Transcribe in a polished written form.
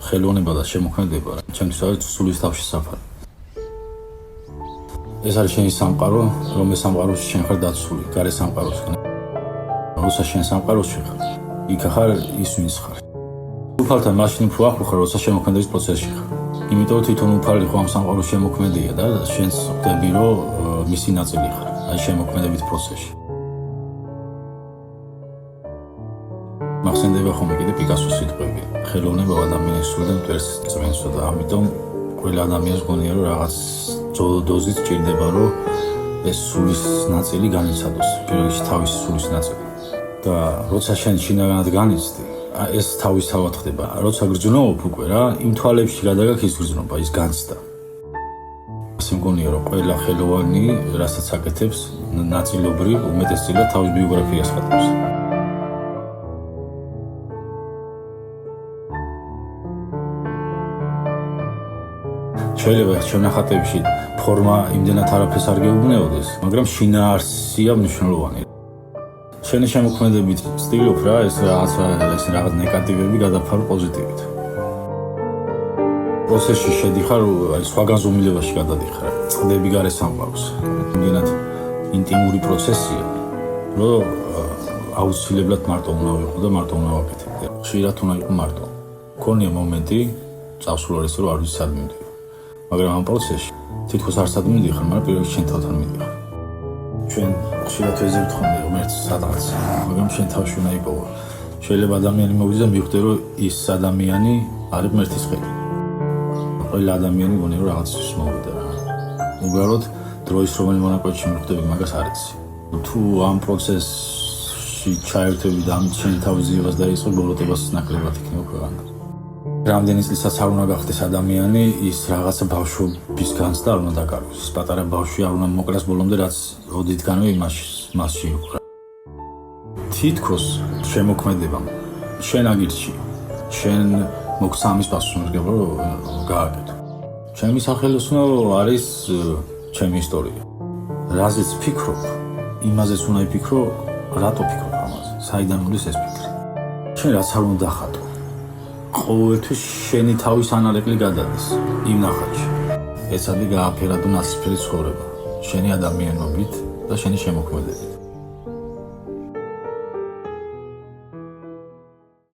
ხელოვნება და შემოქმედება ჩემთვის არის სულის თავში საფარი. ეს არის შენი სამყარო, რომელიც სამყაროში შენ ხარ დაცული, გარე სამყაროსგან. როცა შენ სამყაროში ხარ, იქ ხარ ის ვინც ხარ. უფალთან მაშინ უფრო ახლო ხარ, როცა შემოქმედების პროცესში ხარ. იმიტომ თვითონ უფალი ხო ამ სამყაროს შემოქმედია და შენს ხვდები, რომ მისი ნაწილი ხარ, აი შემოქმედებით პროცესში. მახსენდება ხოლმე კიდე პიკასოს სიტყვები. ხელოვნება ადამიანის სულიდან მტვერს წვენსო და ამიტომ ყველა ადამიანს გონია რომ რაღაც დოზით ჭირდება რომ ეს სულის ნაწილი განიცადოს, პირველ რიგში თავის სულის ნაწილი. და როცა შენ შინაგანად განიცდი, ეს თავისთავად ხდება. როცა გრძნობ უკვე რა, იმ თვალებში გადაგაქ ის გრძნობა, ის განცდა. ასე მგონია რომ ყველა ხელოვანი, რასაც აკეთებს, ნაწილობრივ უმეტესწილად თავის ბიოგრაფიას ხატავს. შეიძლება ჩემ ნახატებში ფორმა იმდენად არაფერს არ გეუბნეოდეს, მაგრამ შინაარსია მნიშვნელოვანი. შენი შემოქმედებით ცდილობ რა ეს რაღაც ნეგატივები გადაფარო პოზიტივით. პროცესში შედიხარ, აი სხვა განზომილებაში გადადიხარ. წდები გარე სამყაროს. იმდენად ინტიმური პროცესია, რომ აუცილებლად მარტო უნდა ვიყო და მარტო უნდა ვაკეთებდე. ხშირად უნდა იყო მარტო. მქონია მომენტი, წავსულ არის რომ არ ვიცი სად მივდივარ. მაგრამ ამ პროცესში თითქოს არ სად მიდიხარ, მაგრამ პირველ რიგში შენ თავთან მიდიხარ. ჩვენ ხშირად ვეძებთ ხოლმე ღმერთს სადღაც, მაგრამ შენ თავში უნდა იპოვო. შეიძლება ადამიანი მოვიდეს და მივხვდე, რომ ის ადამიანი არის ღმერთის ხელი. ყველა ადამიანი გონია, რომ რაღაცის მოვიდა. უბრალოდ დროის რომელი მონაკვეთში მივხვდები, მაგას არ იცი. თუ ამ პროცესში ჩაერთვები და ამ შენი თავის ძიებას დაიწყო, ბოროტებას ნაკლებად იქნება ქვეყანა. რამდენი წლისაც არ უნდა გახდეს ადამიანი, ის რაღაცა ბავშვობის განცდა არ უნდა დაკარგოს. ის პატარა ბავშვი არ უნდა მოკლას ბოლომდე, რაც ოდითგანვე მასში იყო. თითქოს შემოქმედებამ შენ აგირჩი, შენ მოგცა ამის პასუხისმგებლობა რომ გააკეთო. ჩემი სახელოსნო არის ჩემი ისტორია. რაზეც ფიქრობ, იმაზეც უნდა იფიქრო, რატო ფიქრობ ამაზე, საიდან მოდის ეს ფიქრი. შენ რაც არ უნდა ხატო. ყოველთვის შენი თავის ანარეკლი გადადის იმ ნახატში. ეცადი გააფერადო ნაცრისფერი ცხოვრება, შენი ადამიანობით და შენი შემოქმედებით.